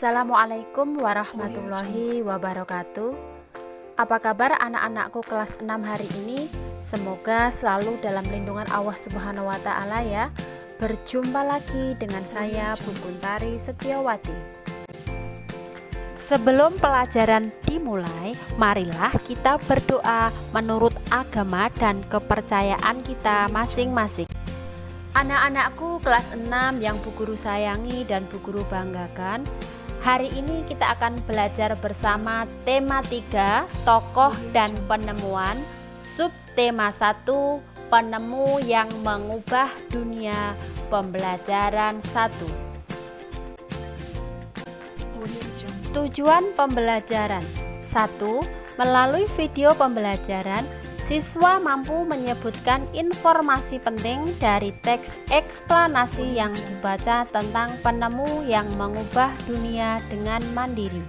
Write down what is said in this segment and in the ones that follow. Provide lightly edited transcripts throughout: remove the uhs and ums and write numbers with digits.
Assalamualaikum warahmatullahi wabarakatuh. Apa kabar anak-anakku kelas 6 hari ini? Semoga selalu dalam lindungan Allah Subhanahu wa taala ya. Berjumpa lagi dengan saya Bu Kuntari Setiawati. Sebelum pelajaran dimulai, marilah kita berdoa menurut agama dan kepercayaan kita masing-masing. Anak-anakku kelas 6 yang Bu Guru sayangi dan Bu Guru banggakan, hari ini kita akan belajar bersama tema 3, tokoh dan penemuan, subtema 1, penemu yang mengubah dunia, pembelajaran 1. Tujuan pembelajaran 1. Melalui video pembelajaran, siswa mampu menyebutkan informasi penting dari teks eksplanasi yang dibaca tentang penemu yang mengubah dunia dengan mandiri.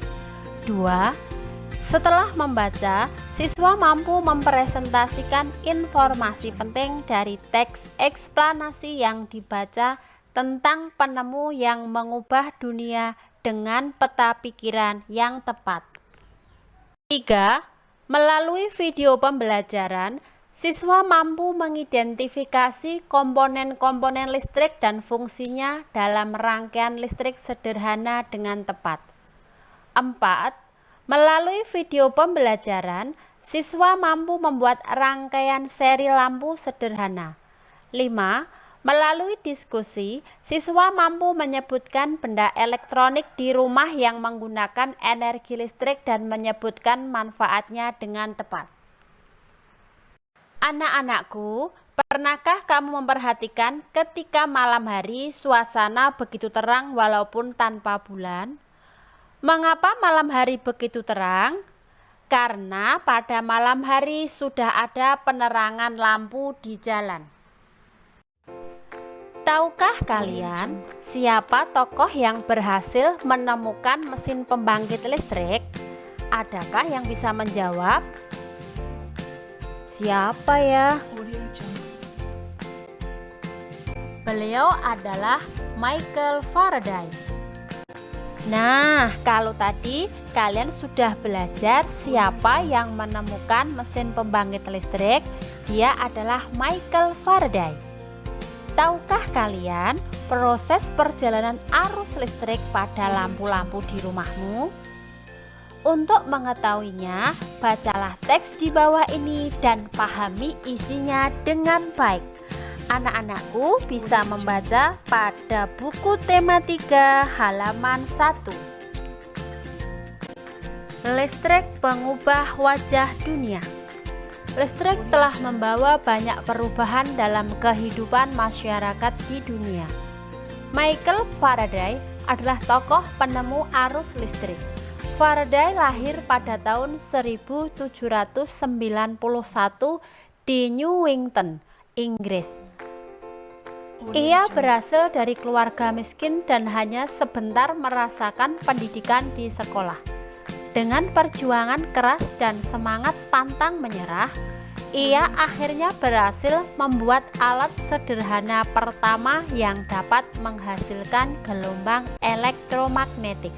2. Setelah membaca, siswa mampu mempresentasikan informasi penting dari teks eksplanasi yang dibaca tentang penemu yang mengubah dunia dengan peta pikiran yang tepat. 3. Melalui video pembelajaran, siswa mampu mengidentifikasi komponen-komponen listrik dan fungsinya dalam rangkaian listrik sederhana dengan tepat. 4. Melalui video pembelajaran, siswa mampu membuat rangkaian seri lampu sederhana. 5. Melalui diskusi, siswa mampu menyebutkan benda elektronik di rumah yang menggunakan energi listrik dan menyebutkan manfaatnya dengan tepat. Anak-anakku, pernahkah kamu memperhatikan ketika malam hari suasana begitu terang walaupun tanpa bulan? Mengapa malam hari begitu terang? Karena pada malam hari sudah ada penerangan lampu di jalan. Tahukah kalian siapa tokoh yang berhasil menemukan mesin pembangkit listrik? Adakah yang bisa menjawab? Siapa ya? Beliau adalah Michael Faraday. Nah, kalau tadi kalian sudah belajar siapa yang menemukan mesin pembangkit listrik, dia adalah Michael Faraday. Tahukah kalian proses perjalanan arus listrik pada lampu-lampu di rumahmu? Untuk mengetahuinya, bacalah teks di bawah ini dan pahami isinya dengan baik. Anak-anakku bisa membaca pada buku tema 3 halaman 1. Listrik pengubah wajah dunia. Listrik telah membawa banyak perubahan dalam kehidupan masyarakat di dunia. Michael Faraday adalah tokoh penemu arus listrik. Faraday lahir pada tahun 1791 di Newington, Inggris. Ia berasal dari keluarga miskin dan hanya sebentar merasakan pendidikan di sekolah. Dengan perjuangan keras dan semangat pantang menyerah, ia akhirnya berhasil membuat alat sederhana pertama yang dapat menghasilkan gelombang elektromagnetik.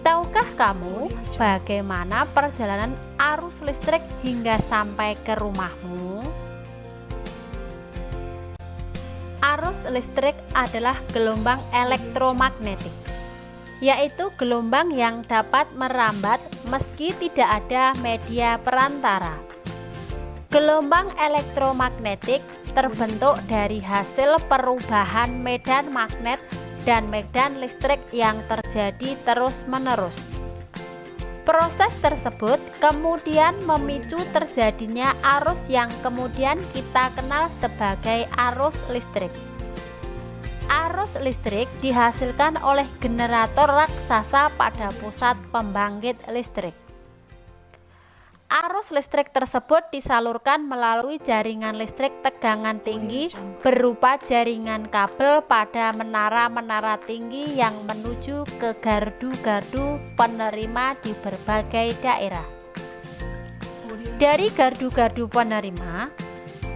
Tahukah kamu bagaimana perjalanan arus listrik hingga sampai ke rumahmu? Arus listrik adalah gelombang elektromagnetik, yaitu gelombang yang dapat merambat meski tidak ada media perantara. Gelombang elektromagnetik terbentuk dari hasil perubahan medan magnet dan medan listrik yang terjadi terus-menerus. Proses tersebut kemudian memicu terjadinya arus yang kemudian kita kenal sebagai arus listrik. Arus listrik dihasilkan oleh generator raksasa pada pusat pembangkit listrik. Arus listrik tersebut disalurkan melalui jaringan listrik tegangan tinggi berupa jaringan kabel pada menara-menara tinggi yang menuju ke gardu-gardu penerima di berbagai daerah. Dari gardu-gardu penerima,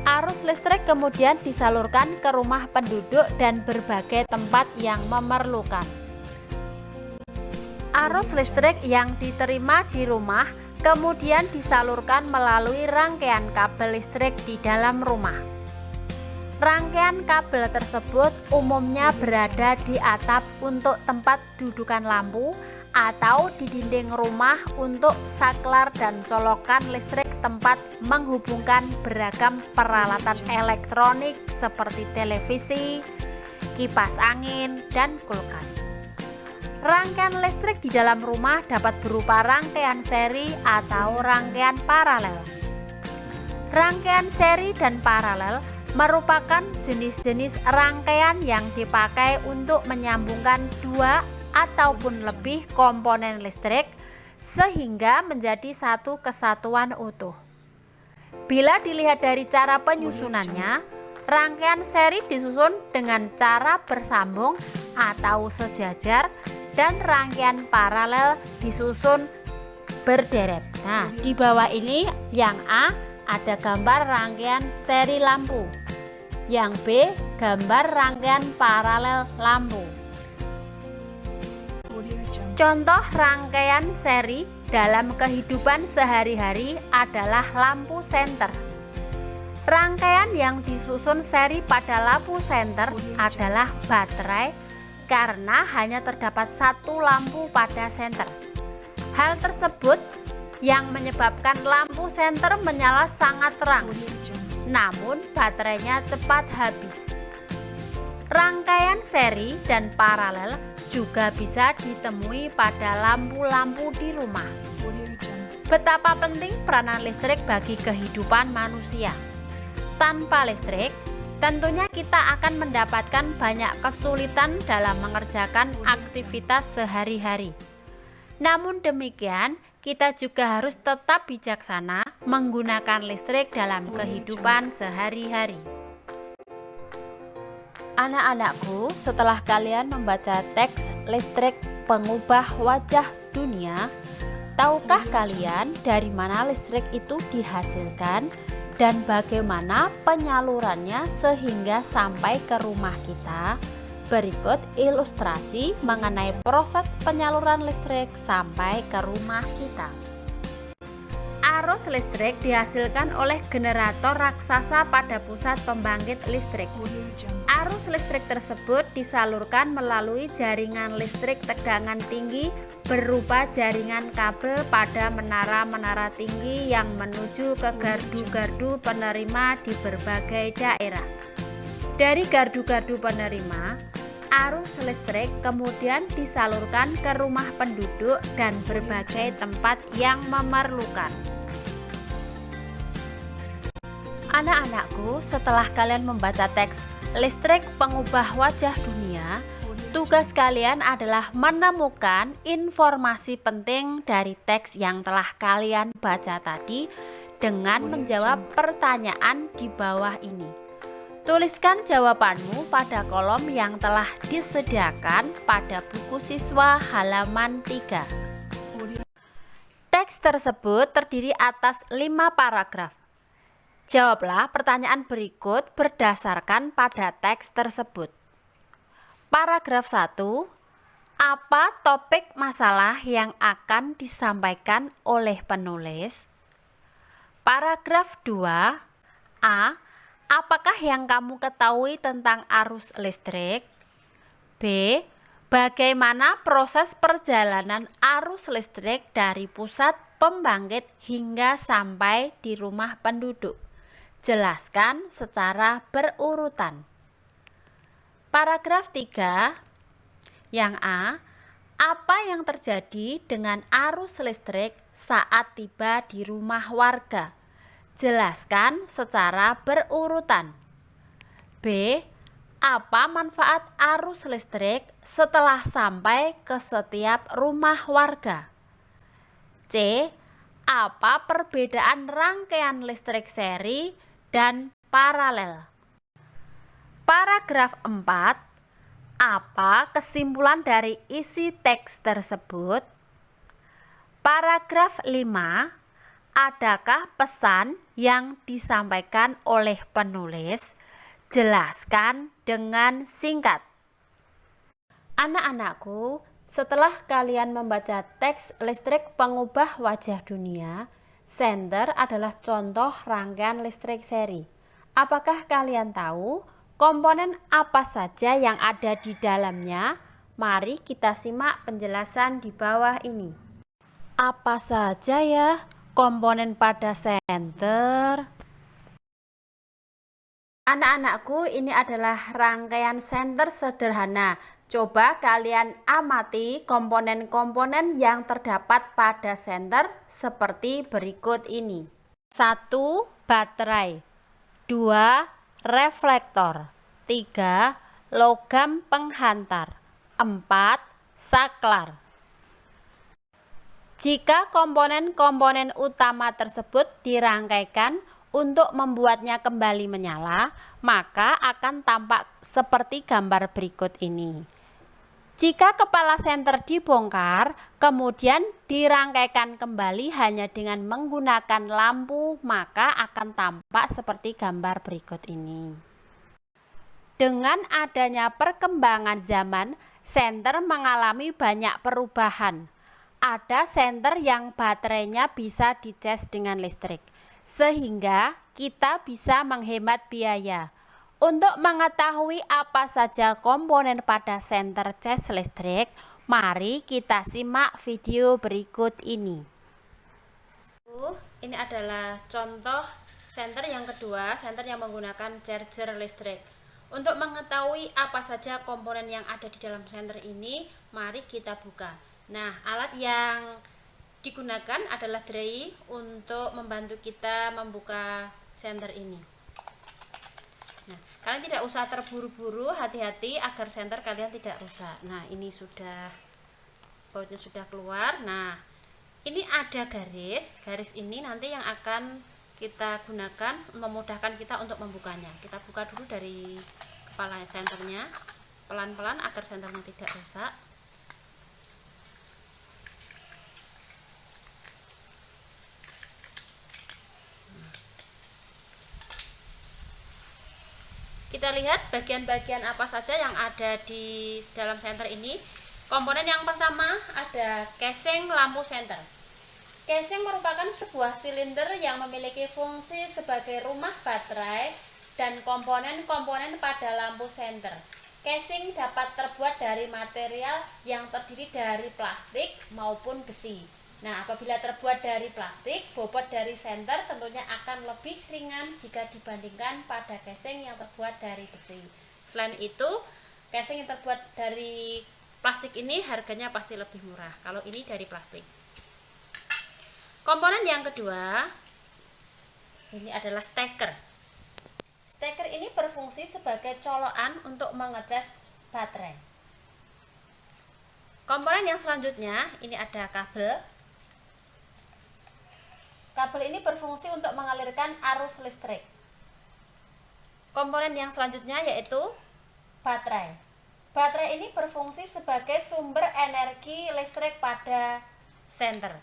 arus listrik kemudian disalurkan ke rumah penduduk dan berbagai tempat yang memerlukan. Arus listrik yang diterima di rumah kemudian disalurkan melalui rangkaian kabel listrik di dalam rumah. Rangkaian kabel tersebut umumnya berada di atap untuk tempat dudukan lampu atau di dinding rumah untuk saklar dan colokan listrik tempat menghubungkan beragam peralatan elektronik seperti televisi, kipas angin, dan kulkas. Rangkaian listrik di dalam rumah dapat berupa rangkaian seri atau rangkaian paralel. Rangkaian seri dan paralel merupakan jenis-jenis rangkaian yang dipakai untuk menyambungkan dua ataupun lebih komponen listrik sehingga menjadi satu kesatuan utuh. Bila dilihat dari cara penyusunannya, rangkaian seri disusun dengan cara bersambung atau sejajar dan rangkaian paralel disusun berderet. Nah, di bawah ini yang A ada gambar rangkaian seri lampu, yang B gambar rangkaian paralel lampu. Contoh rangkaian seri dalam kehidupan sehari-hari adalah lampu senter. Rangkaian yang disusun seri pada lampu senter adalah baterai karena hanya terdapat satu lampu pada senter. Hal tersebut yang menyebabkan lampu senter menyala sangat terang, namun baterainya cepat habis. Rangkaian seri dan paralel juga bisa ditemui pada lampu-lampu di rumah. Betapa penting peranan listrik bagi kehidupan manusia. Tanpa listrik, tentunya kita akan mendapatkan banyak kesulitan dalam mengerjakan aktivitas sehari-hari. Namun demikian, kita juga harus tetap bijaksana menggunakan listrik dalam kehidupan sehari-hari. Anak-anakku, setelah kalian membaca teks listrik pengubah wajah dunia, tahukah kalian dari mana listrik itu dihasilkan dan bagaimana penyalurannya sehingga sampai ke rumah kita? Berikut ilustrasi mengenai proses penyaluran listrik sampai ke rumah kita. Arus listrik dihasilkan oleh generator raksasa pada pusat pembangkit listrik. Arus listrik tersebut disalurkan melalui jaringan listrik tegangan tinggi berupa jaringan kabel pada menara-menara tinggi yang menuju ke gardu-gardu penerima di berbagai daerah. Dari gardu-gardu penerima, arus listrik kemudian disalurkan ke rumah penduduk dan berbagai tempat yang memerlukan. Anak-anakku, setelah kalian membaca teks listrik pengubah wajah dunia, tugas kalian adalah menemukan informasi penting dari teks yang telah kalian baca tadi dengan menjawab pertanyaan di bawah ini. Tuliskan jawabanmu pada kolom yang telah disediakan pada buku siswa halaman 3. Teks tersebut terdiri atas 5 paragraf. Jawablah pertanyaan berikut berdasarkan pada teks tersebut. Paragraf 1. Apa topik masalah yang akan disampaikan oleh penulis? Paragraf 2. A. Apakah yang kamu ketahui tentang arus listrik? B. Bagaimana proses perjalanan arus listrik dari pusat pembangkit hingga sampai di rumah penduduk? Jelaskan secara berurutan. Paragraf 3. Yang A. Apa yang terjadi dengan arus listrik saat tiba di rumah warga? Jelaskan secara berurutan. B. Apa manfaat arus listrik setelah sampai ke setiap rumah warga? C. Apa perbedaan rangkaian listrik seri dan paralel? Paragraf 4. Apa kesimpulan dari isi teks tersebut? Paragraf 5. Adakah pesan yang disampaikan oleh penulis? Jelaskan dengan singkat. Anak-anakku, Setelah kalian membaca teks listrik pengubah wajah dunia, senter adalah contoh rangkaian listrik seri. Apakah kalian tahu komponen apa saja yang ada di dalamnya? Mari kita simak penjelasan di bawah ini. Apa saja ya komponen pada senter? Anak-anakku, ini adalah rangkaian senter sederhana. Coba kalian amati komponen-komponen yang terdapat pada senter seperti berikut ini. 1. Baterai. 2. Reflektor. 3. Logam penghantar. 4. Saklar. Jika komponen-komponen utama tersebut dirangkaikan untuk membuatnya kembali menyala, maka akan tampak seperti gambar berikut ini. Jika kepala senter dibongkar, kemudian dirangkaikan kembali hanya dengan menggunakan lampu, maka akan tampak seperti gambar berikut ini. Dengan adanya perkembangan zaman, senter mengalami banyak perubahan. Ada senter yang baterainya bisa dicas dengan listrik, sehingga kita bisa menghemat biaya. Untuk mengetahui apa saja komponen pada senter cas listrik, mari kita simak video berikut ini. Ini adalah contoh senter yang kedua, senter yang menggunakan charger listrik. Untuk mengetahui apa saja komponen yang ada di dalam senter ini, mari kita buka. Nah, alat yang digunakan adalah dray untuk membantu kita membuka senter ini. Nah, kalian tidak usah terburu-buru, hati-hati agar senter kalian tidak rusak. Nah, ini sudah bautnya sudah keluar. Nah, ini ada garis ini nanti yang akan kita gunakan memudahkan kita untuk membukanya. Kita buka dulu dari kepala senternya, pelan-pelan agar senternya tidak rusak. Kita lihat bagian-bagian apa saja yang ada di dalam senter ini. Komponen yang pertama ada casing lampu senter. Casing merupakan sebuah silinder yang memiliki fungsi sebagai rumah baterai dan komponen-komponen pada lampu senter. Casing dapat terbuat dari material yang terdiri dari plastik maupun besi. Nah, apabila terbuat dari plastik, bobot dari senter tentunya akan lebih ringan jika dibandingkan pada casing yang terbuat dari besi. Selain itu, casing yang terbuat dari plastik ini harganya pasti lebih murah kalau ini dari plastik. Komponen yang kedua, ini adalah steker. Steker ini berfungsi sebagai colokan untuk mengecas baterai. Komponen yang selanjutnya, ini ada kabel. Kabel ini berfungsi untuk mengalirkan arus listrik. Komponen yang selanjutnya yaitu baterai. Baterai ini berfungsi sebagai sumber energi listrik pada senter.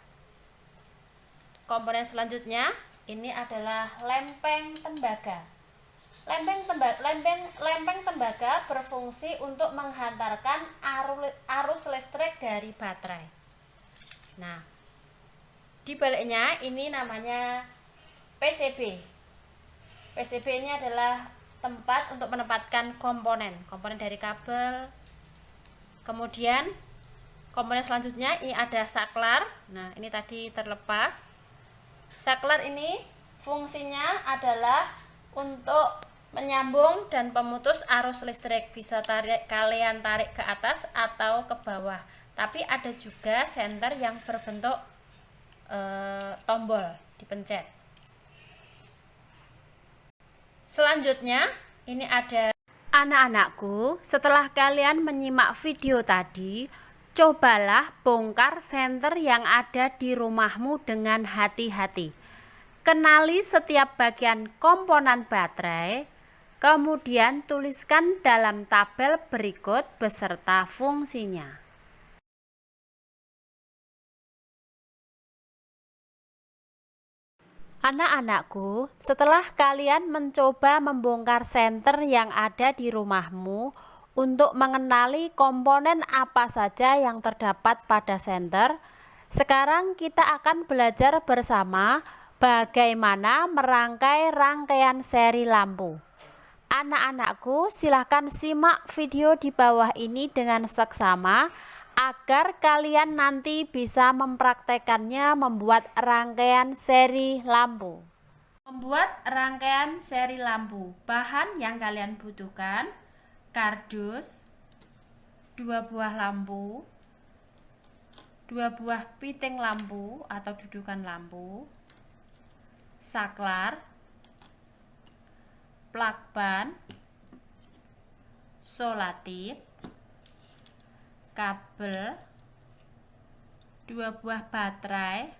Komponen selanjutnya ini adalah lempeng tembaga. Lempeng tembaga berfungsi untuk menghantarkan arus listrik dari baterai. Nah, di baliknya ini namanya PCB. PCB ini adalah tempat untuk menempatkan komponen dari kabel. Kemudian komponen selanjutnya ini ada saklar. Nah, ini tadi terlepas. Saklar ini fungsinya adalah untuk menyambung dan pemutus arus listrik. Bisa kalian tarik ke atas atau ke bawah. Tapi ada juga senter yang berbentuk tombol dipencet. Selanjutnya ini ada anak-anakku, setelah kalian menyimak video tadi, cobalah bongkar senter yang ada di rumahmu dengan hati-hati. Kenali setiap bagian komponen baterai, kemudian tuliskan dalam tabel berikut beserta fungsinya. Anak-anakku, setelah kalian mencoba membongkar senter yang ada di rumahmu, Untuk mengenali komponen apa saja yang terdapat pada senter, sekarang kita akan belajar bersama bagaimana merangkai rangkaian seri lampu. Anak-anakku, silahkan simak video di bawah ini dengan seksama agar kalian nanti bisa mempraktekannya membuat rangkaian seri lampu. Membuat rangkaian seri lampu, bahan yang kalian butuhkan: kardus, 2 buah lampu, 2 buah piting lampu atau dudukan lampu, saklar, plakban, solatif, kabel, 2 buah baterai,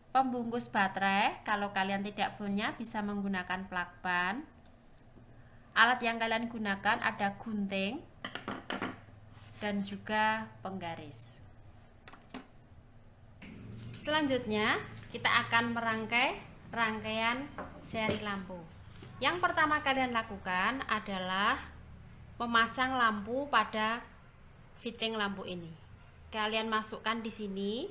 pembungkus baterai. Kalau kalian tidak punya bisa menggunakan plakban. Alat yang kalian gunakan ada gunting dan juga penggaris. Selanjutnya kita akan merangkai rangkaian seri lampu. Yang pertama kalian lakukan adalah memasang lampu pada fitting lampu ini. Kalian masukkan di sini,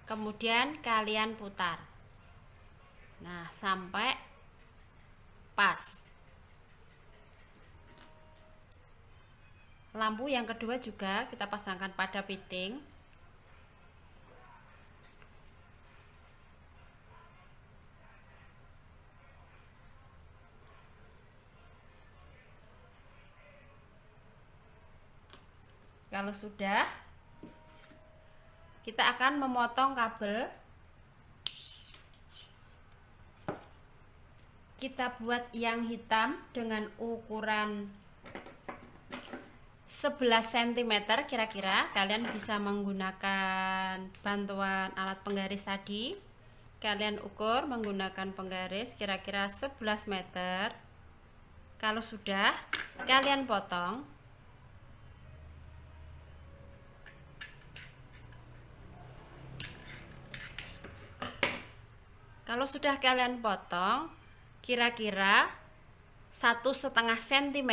kemudian kalian putar. Nah, sampai pas. Lampu yang kedua juga kita pasangkan pada fitting. Kalau sudah, kita akan memotong kabel. Kita buat yang hitam dengan ukuran 11 cm kira-kira. Kalian bisa menggunakan bantuan alat penggaris tadi. Kalian ukur menggunakan penggaris kira-kira 11 meter. Kalau sudah, kalian potong. Kalau sudah kalian potong kira-kira 1,5 cm,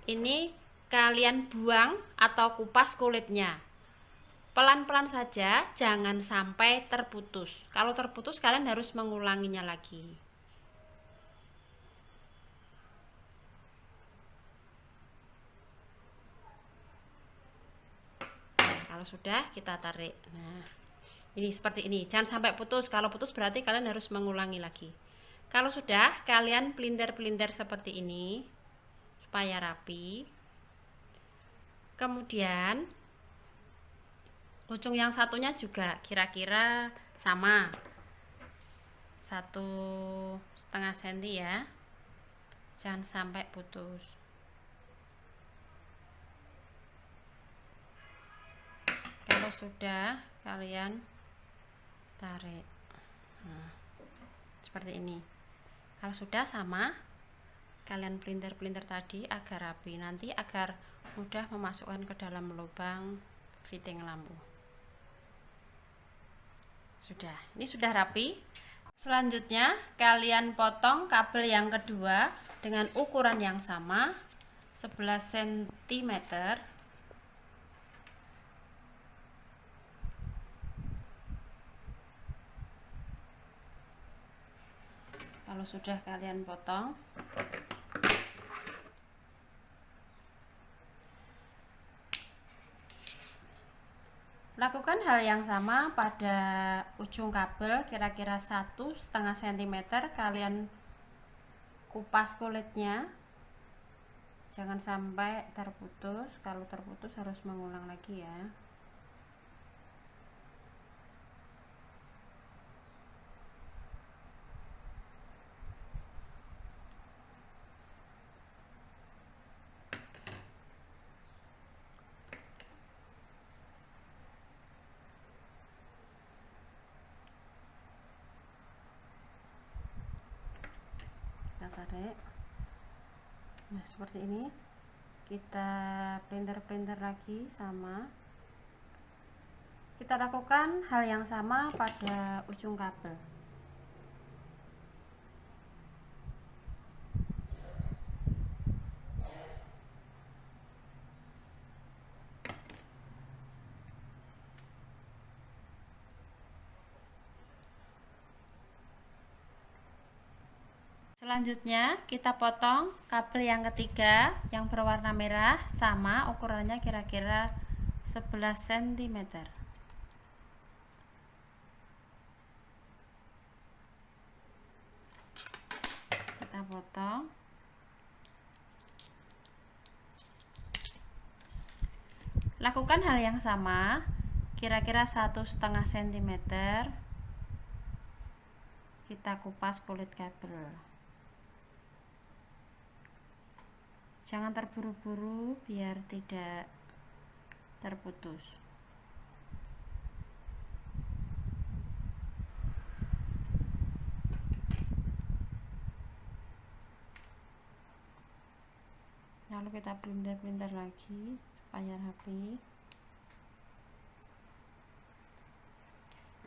ini kalian buang atau kupas kulitnya. Pelan-pelan saja, jangan sampai terputus. Kalau terputus kalian harus mengulanginya lagi. Kalau sudah, kita tarik. Nah, ini seperti ini. Jangan sampai putus. Kalau putus berarti kalian harus mengulangi lagi. Kalau sudah, kalian pelintir-pelintir seperti ini supaya rapi. Kemudian ujung yang satunya juga kira-kira sama 1,5 cm ya, jangan sampai putus. Kalau sudah, kalian tarik. Nah, seperti ini. Kalau sudah sama, kalian pelintir-pelintir tadi agar rapi, nanti agar mudah memasukkan ke dalam lubang fitting lampu. Sudah, ini sudah rapi. Selanjutnya kalian potong kabel yang kedua dengan ukuran yang sama 11 cm. Kalau sudah kalian potong, lakukan hal yang sama pada ujung kabel kira-kira 1,5 cm. Kalian kupas kulitnya, jangan sampai terputus. Kalau terputus harus mengulang lagi ya. Tarik. Nah, seperti ini. Kita pelintir-pelintir lagi sama. Kita lakukan hal yang sama pada ujung kabel. Selanjutnya kita potong kabel yang ketiga yang berwarna merah, sama ukurannya kira-kira 11 cm. Kita potong. Lakukan hal yang sama, kira-kira 1,5 cm. Kita kupas kulit kabel. Jangan terburu-buru biar tidak terputus. Lalu kita pelintir-pelintir lagi supaya rapi.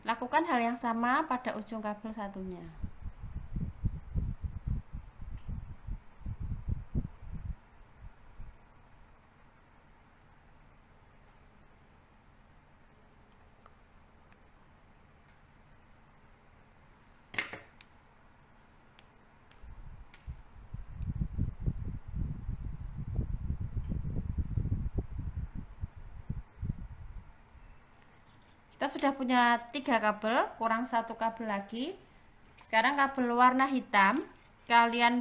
Lakukan hal yang sama pada ujung kabel satunya. Kita sudah punya 3 kabel, kurang 1 kabel lagi. Sekarang kabel warna hitam kalian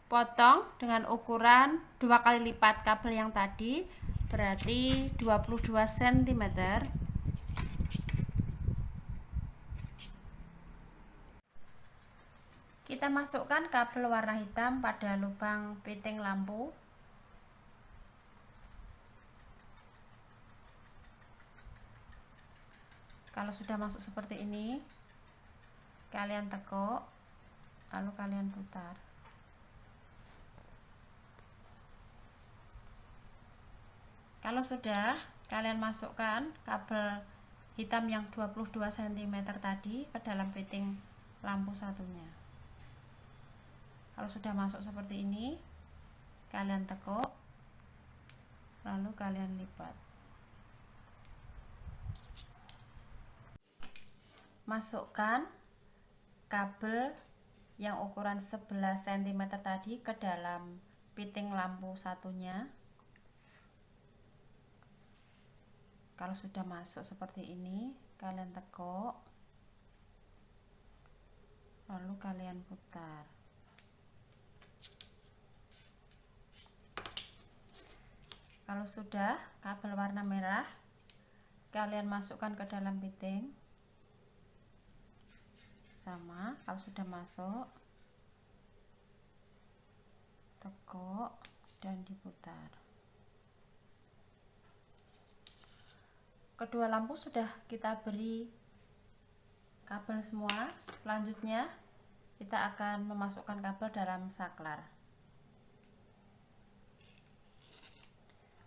potong dengan ukuran 2 kali lipat kabel yang tadi, berarti 22 cm. Kita masukkan kabel warna hitam pada lubang piting lampu. Kalau sudah masuk seperti ini, kalian tekuk, lalu kalian putar. Kalau sudah, kalian masukkan kabel hitam yang 22 cm tadi ke dalam piting lampu satunya. Kalau sudah masuk seperti ini, kalian tekuk, lalu kalian lipat. Masukkan kabel yang ukuran 11 cm tadi ke dalam piting lampu satunya. Kalau sudah masuk seperti ini, kalian tekuk, lalu kalian putar. Kalau sudah kabel warna merah, kalian masukkan ke dalam piting. Sama, kalau sudah masuk, tekuk dan diputar. Kedua lampu sudah kita beri kabel semua. Selanjutnya kita akan memasukkan kabel dalam saklar.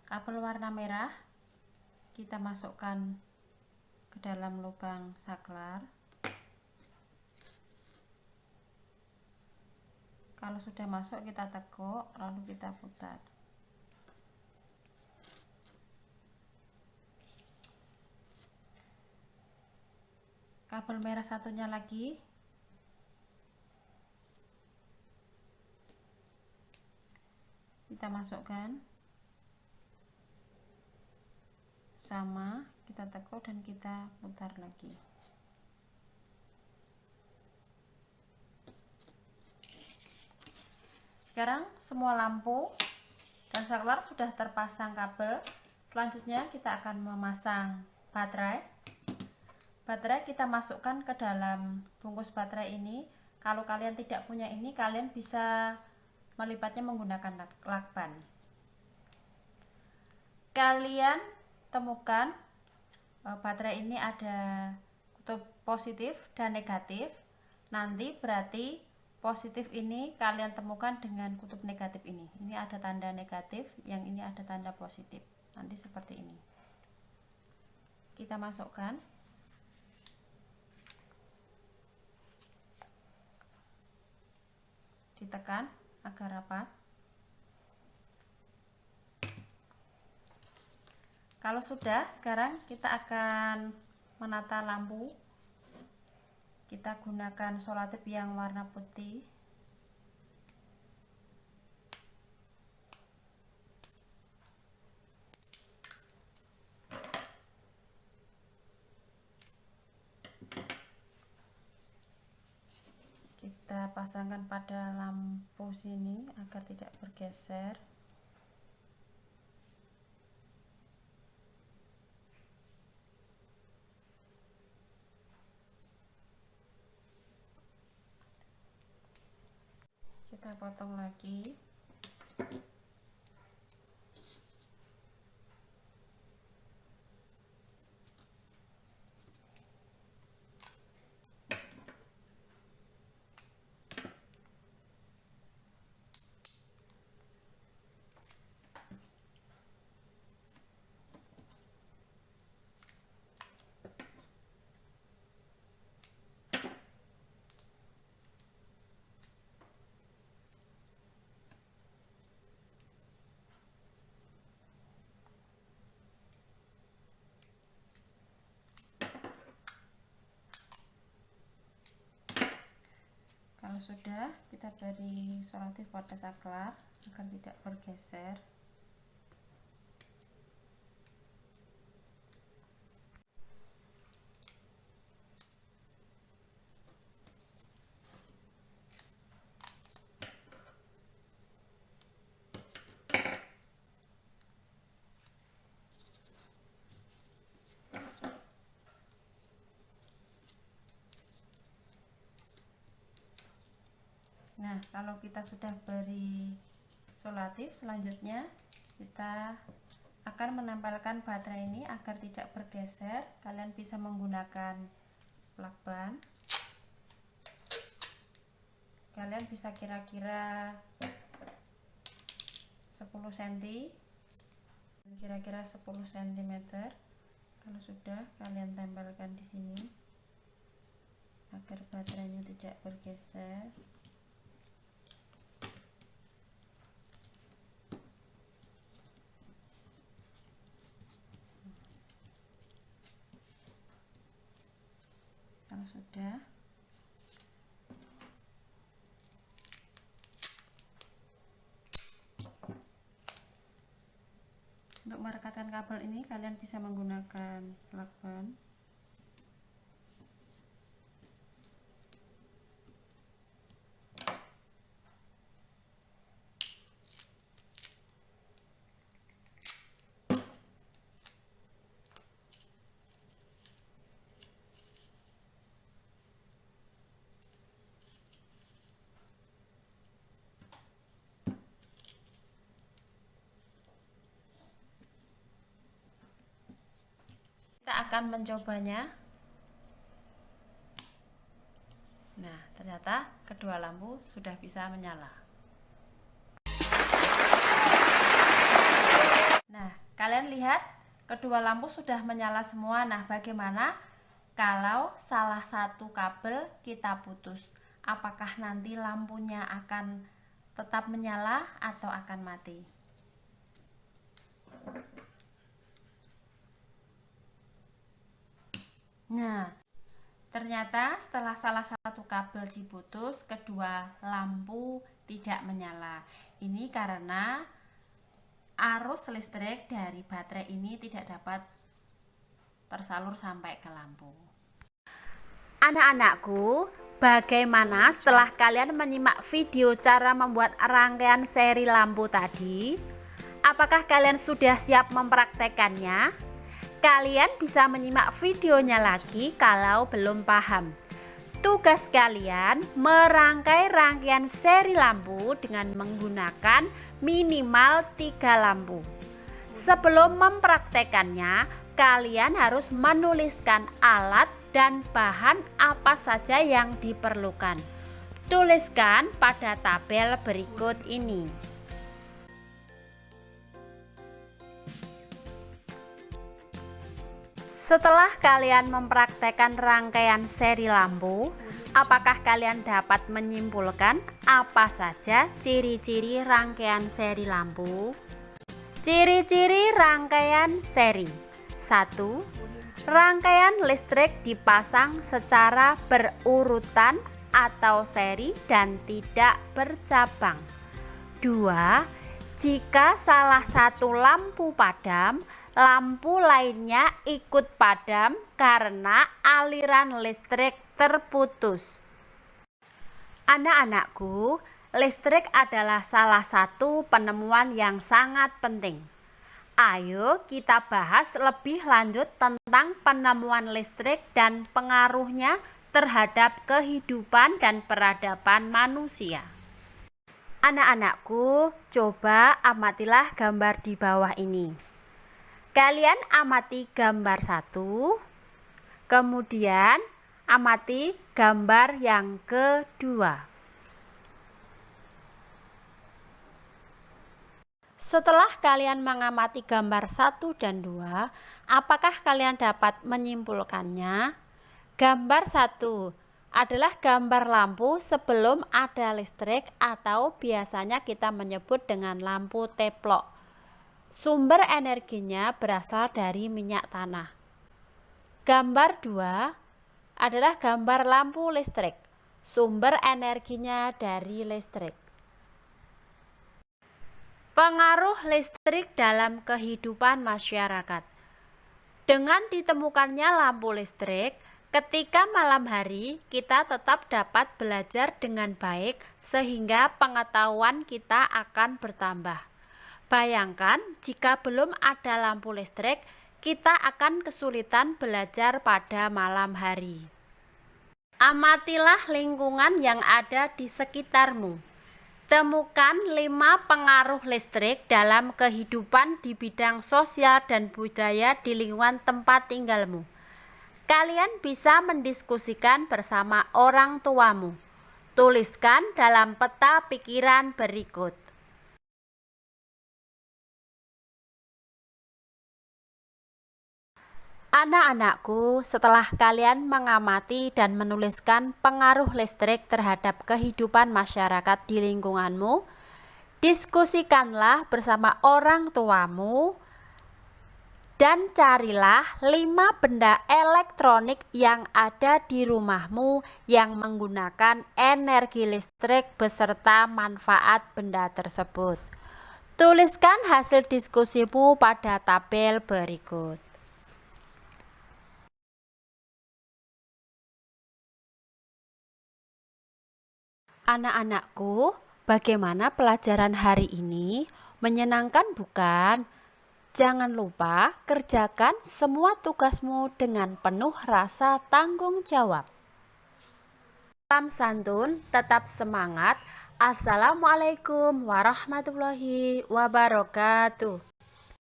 Kabel warna merah kita masukkan ke dalam lubang saklar. Kalau sudah masuk, kita tekuk, lalu kita putar. Kabel merah satunya lagi kita masukkan. Sama, kita tekuk dan kita putar lagi. Sekarang semua lampu dan saklar sudah terpasang kabel. Selanjutnya kita akan memasang baterai. Baterai kita masukkan ke dalam bungkus baterai ini. Kalau kalian tidak punya ini, kalian bisa melipatnya menggunakan lakban. Kalian temukan baterai ini ada kutub positif dan negatif. Nanti berarti positif ini kalian temukan dengan kutub negatif ini. Ini ada tanda negatif, yang ini ada tanda positif. Nanti seperti ini. Kita masukkan. Ditekan agar rapat. Kalau sudah, sekarang kita akan menata lampu. Kita gunakan solatif yang warna putih. kita pasangkan pada lampu sini agar tidak bergeser. Kita potong lagi. Kalau sudah, kita beri solatif pada saklar agar tidak bergeser. Nah, kalau kita sudah beri solatif, selanjutnya kita akan menempelkan baterai ini agar tidak bergeser. Kalian bisa menggunakan lakban. Kalian bisa kira-kira 10 cm, kira-kira 10 cm. Kalau sudah, kalian tempelkan di sini agar baterainya tidak bergeser. Kalau sudah, untuk merekatkan kabel ini kalian bisa menggunakan lakban. Kita akan mencobanya. Nah, ternyata kedua lampu sudah bisa menyala. Nah, kalian lihat kedua lampu sudah menyala semua. Nah, bagaimana kalau salah satu kabel kita putus? Apakah nanti lampunya akan tetap menyala atau akan mati? Nah, ternyata setelah salah satu kabel diputus, kedua lampu tidak menyala. Ini karena arus listrik dari baterai ini tidak dapat tersalur sampai ke lampu. Anak-anakku, bagaimana setelah kalian menyimak video cara membuat rangkaian seri lampu tadi? Apakah kalian sudah siap mempraktekannya? Kalian bisa menyimak videonya lagi kalau belum paham. Tugas kalian merangkai rangkaian seri lampu dengan menggunakan minimal 3 lampu. Sebelum mempraktekannya, kalian harus menuliskan alat dan bahan apa saja yang diperlukan. Tuliskan pada tabel berikut ini. Setelah kalian mempraktekkan rangkaian seri lampu, apakah kalian dapat menyimpulkan apa saja ciri-ciri rangkaian seri lampu? Ciri-ciri rangkaian seri. 1. Rangkaian listrik dipasang secara berurutan atau seri dan tidak bercabang. 2. Jika salah satu lampu padam, lampu lainnya ikut padam karena aliran listrik terputus. Anak-anakku, listrik adalah salah satu penemuan yang sangat penting. Ayo kita bahas lebih lanjut tentang penemuan listrik dan pengaruhnya terhadap kehidupan dan peradaban manusia. Anak-anakku, coba amatilah gambar di bawah ini. Kalian amati gambar 1, kemudian amati gambar yang kedua. Setelah kalian mengamati gambar 1 dan 2, apakah kalian dapat menyimpulkannya? Gambar 1 adalah gambar lampu sebelum ada listrik atau biasanya kita menyebut dengan lampu teplok. Sumber energinya berasal dari minyak tanah. Gambar 2 adalah gambar lampu listrik. Sumber energinya dari listrik. Pengaruh listrik dalam kehidupan masyarakat. Dengan ditemukannya lampu listrik, ketika malam hari kita tetap dapat belajar dengan baik sehingga pengetahuan kita akan bertambah. Bayangkan jika belum ada lampu listrik, kita akan kesulitan belajar pada malam hari. Amatilah lingkungan yang ada di sekitarmu. Temukan 5 pengaruh listrik dalam kehidupan di bidang sosial dan budaya di lingkungan tempat tinggalmu. Kalian bisa mendiskusikan bersama orang tuamu. Tuliskan dalam peta pikiran berikut. Anak-anakku, setelah kalian mengamati dan menuliskan pengaruh listrik terhadap kehidupan masyarakat di lingkunganmu, diskusikanlah bersama orang tuamu dan carilah 5 benda elektronik yang ada di rumahmu yang menggunakan energi listrik beserta manfaat benda tersebut. Tuliskan hasil diskusimu pada tabel berikut. Anak-anakku, bagaimana pelajaran hari ini? Menyenangkan bukan? Jangan lupa kerjakan semua tugasmu dengan penuh rasa tanggung jawab. Salam santun, tetap semangat. Assalamualaikum warahmatullahi wabarakatuh.